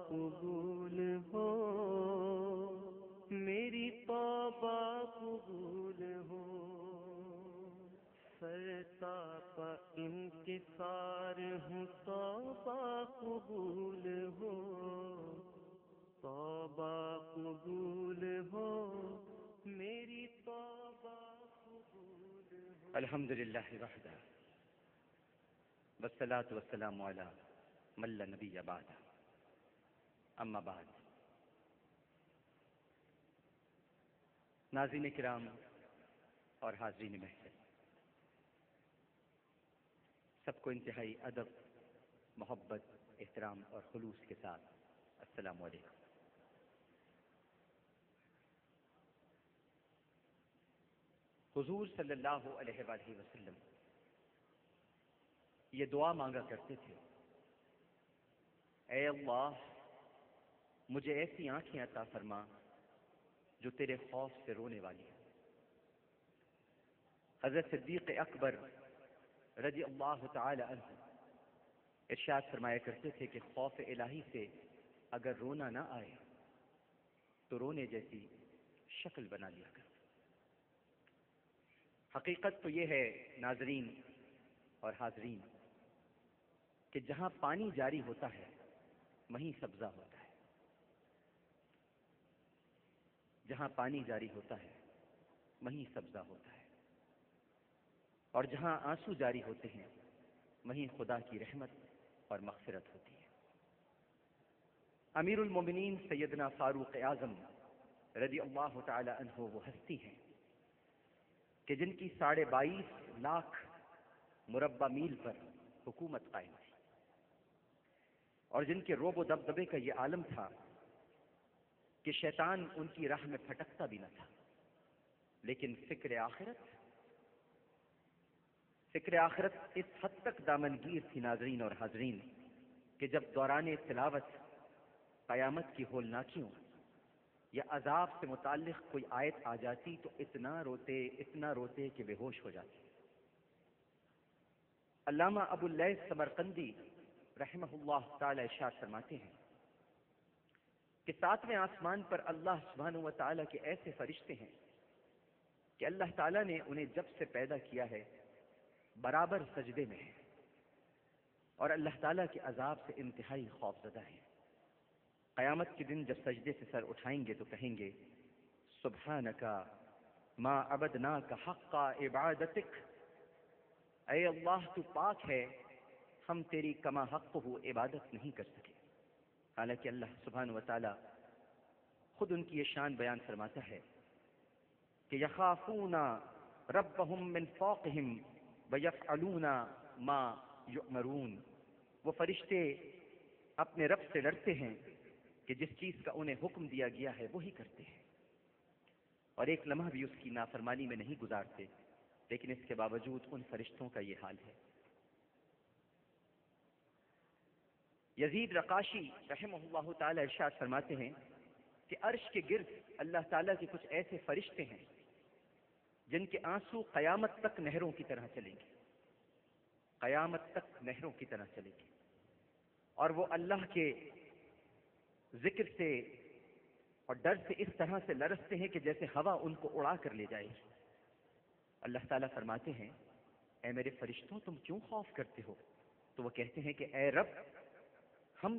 قبول ہو، میری توبہ قبول ہو، سرتاپ انکسار ہوں، توبہ قبول ہو، توبہ قبول ہو، میری توبہ قبول ہو۔ الحمد للہ وحدہ والصلاة والسلام علی من لا نبی بعدہ، اما بعد۔ ناظرین کرام اور حاضرین محفل، سب کو انتہائی ادب، محبت، احترام اور خلوص کے ساتھ السلام علیکم۔ حضور صلی اللہ علیہ وآلہ وسلم یہ دعا مانگا کرتے تھے، اے اللہ مجھے ایسی آنکھیں عطا فرما جو تیرے خوف سے رونے والی ہیں۔ حضرت صدیق اکبر رضی اللہ تعالی عنہ ارشاد فرمایا کرتے تھے کہ خوف الہی سے اگر رونا نہ آئے تو رونے جیسی شکل بنا لیا کر۔ حقیقت تو یہ ہے ناظرین اور حاضرین کہ جہاں پانی جاری ہوتا ہے وہیں سبزہ ہوتا ہے، جہاں پانی جاری ہوتا ہے وہیں سبزہ ہوتا ہے، اور جہاں آنسو جاری ہوتے ہیں وہیں خدا کی رحمت اور مغفرت ہوتی ہے۔ امیر المومنین سیدنا فاروق اعظم رضی اللہ تعالی عنہ وہ ہستی ہیں کہ جن کی 22.5 لاکھ مربع میل پر حکومت قائم تھی، اور جن کے روب و دبدبے کا یہ عالم تھا کہ شیطان ان کی راہ میں پھٹکتا بھی نہ تھا، لیکن فکر آخرت اس حد تک دامنگیر تھی ناظرین اور حاضرین کہ جب دوران تلاوت قیامت کی ہولناکیوں یا عذاب سے متعلق کوئی آیت آ جاتی تو اتنا روتے کہ بے ہوش ہو جاتے۔ علامہ ابو اللیث سمرقندی رحمہ اللہ تعالی ارشاد فرماتے ہیں کہ 7ویں آسمان پر اللہ سبحانہ و تعالیٰ کے ایسے فرشتے ہیں کہ اللہ تعالیٰ نے انہیں جب سے پیدا کیا ہے برابر سجدے میں ہیں، اور اللہ تعالیٰ کے عذاب سے انتہائی خوف زدہ ہیں۔ قیامت کے دن جب سجدے سے سر اٹھائیں گے تو کہیں گے سبحانک ما عبدناک حق عبادتک، اے اللہ تو پاک ہے، ہم تیری کما حق ہو عبادت نہیں کر سکے۔ حالانکہ اللہ سبحانہ و تعالی خود ان کی یہ شان بیان فرماتا ہے کہ یخافون ربهم من فوقهم ویفعلون ما یؤمرون، وہ فرشتے اپنے رب سے ڈرتے ہیں کہ جس چیز کا انہیں حکم دیا گیا ہے وہی کرتے ہیں، اور ایک لمحہ بھی اس کی نافرمانی میں نہیں گزارتے، لیکن اس کے باوجود ان فرشتوں کا یہ حال ہے۔ یزید رقاشی رحمہ اللہ تعالی ارشاد فرماتے ہیں کہ عرش کے گرد اللہ تعالیٰ کے کچھ ایسے فرشتے ہیں جن کے آنسو قیامت تک نہروں کی طرح چلیں گے، قیامت تک نہروں کی طرح چلیں گے، اور وہ اللہ کے ذکر سے اور ڈر سے اس طرح سے لرزتے ہیں کہ جیسے ہوا ان کو اڑا کر لے جائے گی۔ اللہ تعالیٰ فرماتے ہیں اے میرے فرشتوں تم کیوں خوف کرتے ہو؟ تو وہ کہتے ہیں کہ اے رب ہم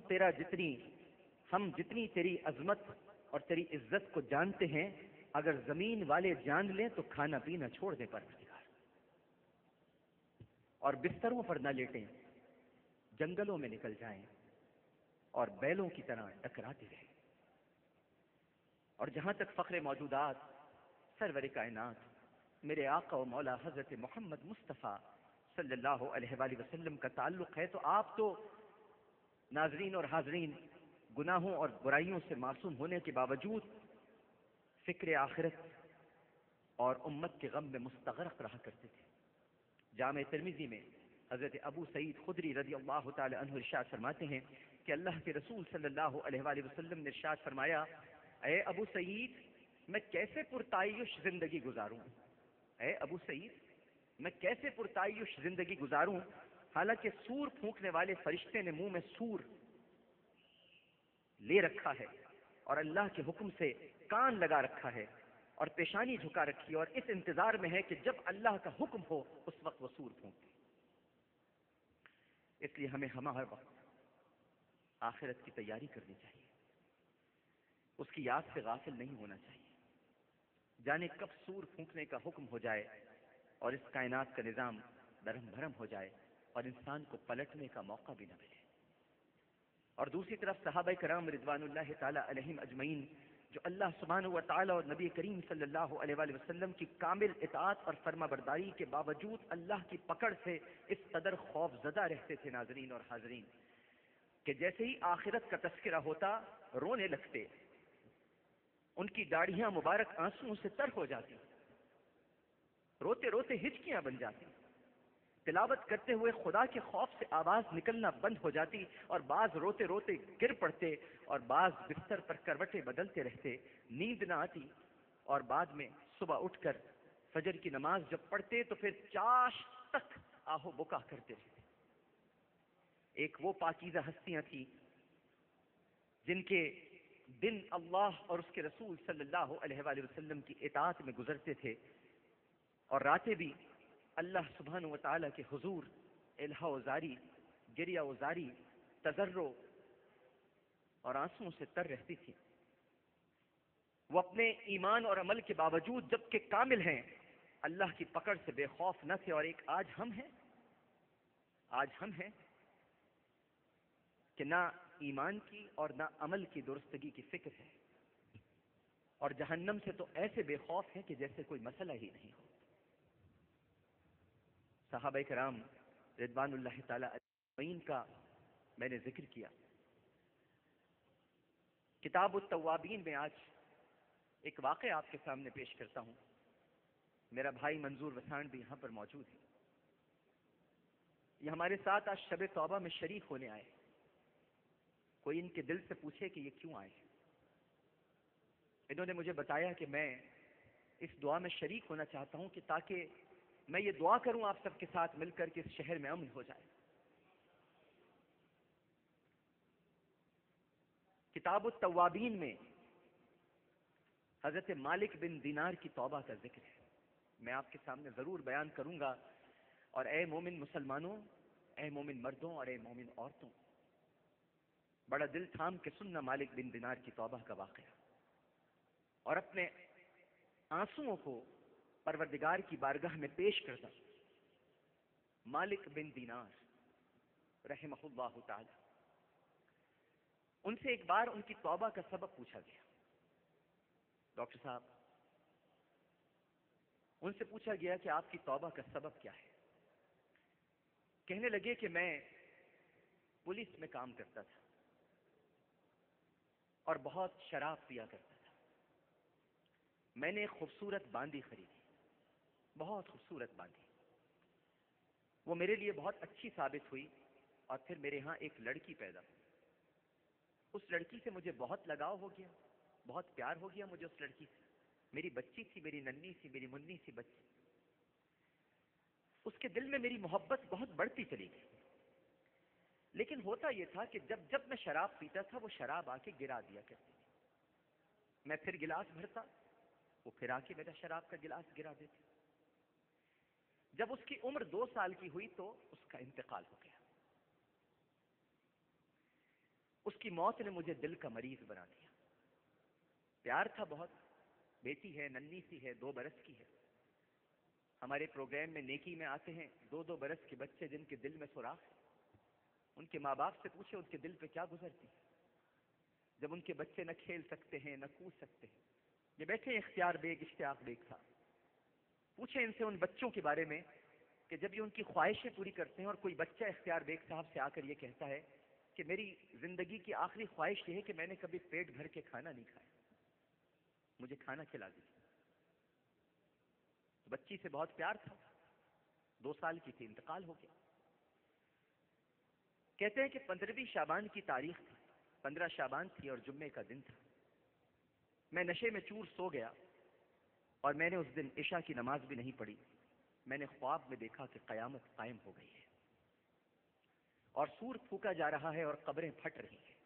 جتنی تیری عظمت اور تیری عزت کو جانتے ہیں، اگر زمین والے جان لیں تو کھانا پینا چھوڑ دیں پروردگار، اور بستروں پر نہ لیٹیں، جنگلوں میں نکل جائیں اور بیلوں کی طرح ٹکراتے رہیں۔ اور جہاں تک فخر موجودات سرور کائنات میرے آقا و مولا حضرت محمد مصطفیٰ صلی اللہ علیہ وآلہ وسلم کا تعلق ہے تو آپ تو ناظرین اور حاضرین گناہوں اور برائیوں سے معصوم ہونے کے باوجود فکر آخرت اور امت کے غم میں مستغرق رہا کرتے تھے۔ جامع ترمذی میں حضرت ابو سعید خدری رضی اللہ تعالی عنہ ارشاد فرماتے ہیں کہ اللہ کے رسول صلی اللہ علیہ وآلہ وسلم نے ارشاد فرمایا اے ابو سعید میں کیسے پرتعیش زندگی گزاروں، اے ابو سعید میں کیسے پرتعیش زندگی گزاروں، حالانکہ سور پھونکنے والے فرشتے نے منہ میں سور لے رکھا ہے اور اللہ کے حکم سے کان لگا رکھا ہے اور پیشانی جھکا رکھی ہے اور اس انتظار میں ہے کہ جب اللہ کا حکم ہو اس وقت وہ سور پھونکے. اس لیے ہمیں ہر وقت آخرت کی تیاری کرنی چاہیے، اس کی یاد سے غافل نہیں ہونا چاہیے. جانے کب سور پھونکنے کا حکم ہو جائے اور اس کائنات کا نظام درہم بھرم ہو جائے اور انسان کو پلٹنے کا موقع بھی نہ ملے. اور دوسری طرف صحابہ کرام رضوان اللہ تعالی علیہم اجمعین جو اللہ سبحانہ و تعالی اور نبی کریم صلی اللہ علیہ وآلہ وسلم کی کامل اطاعت اور فرما برداری کے باوجود اللہ کی پکڑ سے اس قدر خوف زدہ رہتے تھے ناظرین اور حاضرین کہ جیسے ہی آخرت کا تذکرہ ہوتا رونے لگتے، ان کی داڑھیاں مبارک آنسوؤں سے تر ہو جاتی، روتے روتے ہچکیاں بن جاتی، تلاوت کرتے ہوئے خدا کے خوف سے آواز نکلنا بند ہو جاتی، اور بعض روتے روتے گر پڑتے اور بعض بستر پر کروٹیں بدلتے رہتے، نیند نہ آتی، اور بعد میں صبح اٹھ کر فجر کی نماز جب پڑھتے تو پھر چاش تک آہو بکا کرتے رہتے. ایک وہ پاکیزہ ہستیاں تھیں جن کے دن اللہ اور اس کے رسول صلی اللہ علیہ وآلہ وسلم کی اطاعت میں گزرتے تھے، اور راتیں بھی اللہ سبحانہ و تعالیٰ کے حضور الہا وزاری، گریہ وزاری، تضرع اور آنسوؤں سے تر رہتی تھی. وہ اپنے ایمان اور عمل کے باوجود جبکہ کامل ہیں اللہ کی پکڑ سے بے خوف نہ تھے. اور ایک آج ہم ہیں کہ نہ ایمان کی اور نہ عمل کی درستگی کی فکر ہے، اور جہنم سے تو ایسے بے خوف ہیں کہ جیسے کوئی مسئلہ ہی نہیں ہو. صحابہ کرام رضوان اللہ تعالی اجمعین کا میں نے ذکر کیا. کتاب التوابین میں آج ایک واقعہ آپ کے سامنے پیش کرتا ہوں. میرا بھائی منظور وسان بھی یہاں پر موجود ہے. یہ ہمارے ساتھ آج شب توبہ میں شریک ہونے آئے. کوئی ان کے دل سے پوچھے کہ یہ کیوں آئے. انہوں نے مجھے بتایا کہ میں اس دعا میں شریک ہونا چاہتا ہوں کہ تاکہ میں یہ دعا کروں آپ سب کے ساتھ مل کر کے اس شہر میں امن ہو جائے. کتاب التوابین میں حضرت مالک بن دینار کی توبہ کا ذکر ہے. میں آپ کے سامنے ضرور بیان کروں گا. اور اے مومن مسلمانوں، اے مومن مردوں اور اے مومن عورتوں، بڑا دل تھام کے سننا مالک بن دینار کی توبہ کا واقعہ، اور اپنے آنسوؤں کو پروردگار کی بارگاہ میں پیش کرتا. مالک بن دینار رحمہ اللہ تعالی، ان سے ایک بار ان کی توبہ کا سبب پوچھا گیا. ڈاکٹر صاحب، ان سے پوچھا گیا کہ آپ کی توبہ کا سبب کیا ہے؟ کہنے لگے کہ میں پولیس میں کام کرتا تھا اور بہت شراب پیا کرتا تھا. میں نے ایک خوبصورت باندی خریدی، بہت خوبصورت باندی. وہ میرے لیے بہت اچھی ثابت ہوئی، اور پھر میرے ہاں ایک لڑکی پیدا ہوئی. اس لڑکی سے مجھے بہت لگاؤ ہو گیا، بہت پیار ہو گیا مجھے اس لڑکی سے. میری بچی تھی، میری ننھی سی، میری منی سی بچی. اس کے دل میں میری محبت بہت بڑھتی چلی گئی. لیکن ہوتا یہ تھا کہ جب میں شراب پیتا تھا وہ شراب آ کے گرا دیا کرتی تھی. میں پھر گلاس بھرتا، وہ پھر آ کے میرا شراب کا گلاس گرا دیتی. جب اس کی عمر 2 سال کی ہوئی تو اس کا انتقال ہو گیا. اس کی موت نے مجھے دل کا مریض بنا دیا. پیار تھا بہت، بیٹی ہے، ننھی سی ہے، 2 برس کی ہے. ہمارے پروگرام میں نیکی میں آتے ہیں 2 برس کے بچے جن کے دل میں سوراخ ہے. ان کے ماں باپ سے پوچھے ان کے دل پہ کیا گزرتی ہے جب ان کے بچے نہ کھیل سکتے ہیں نہ کود سکتے ہیں. یہ بیٹھے اختیار بیگ اشتیاق بیگ صاحب، پوچھیں ان سے ان بچوں کے بارے میں کہ جب یہ ان کی خواہشیں پوری کرتے ہیں. اور کوئی بچہ اختیار بیگ صاحب سے آ کر یہ کہتا ہے کہ میری زندگی کی آخری خواہش یہ ہے کہ میں نے کبھی پیٹ بھر کے کھانا نہیں کھایا، مجھے کھانا کھلا دیجیے. بچی سے بہت پیار تھا، 2 سال کی تھی، انتقال ہو گیا. کہتے ہیں کہ 15ویں شعبان کی تاریخ تھی، 15 شعبان تھی اور جمعے کا دن تھا. میں نشے میں چور سو گیا اور میں نے اس دن عشاء کی نماز بھی نہیں پڑھی. میں نے خواب میں دیکھا کہ قیامت قائم ہو گئی ہے اور سور پھونکا جا رہا ہے اور قبریں پھٹ رہی ہیں.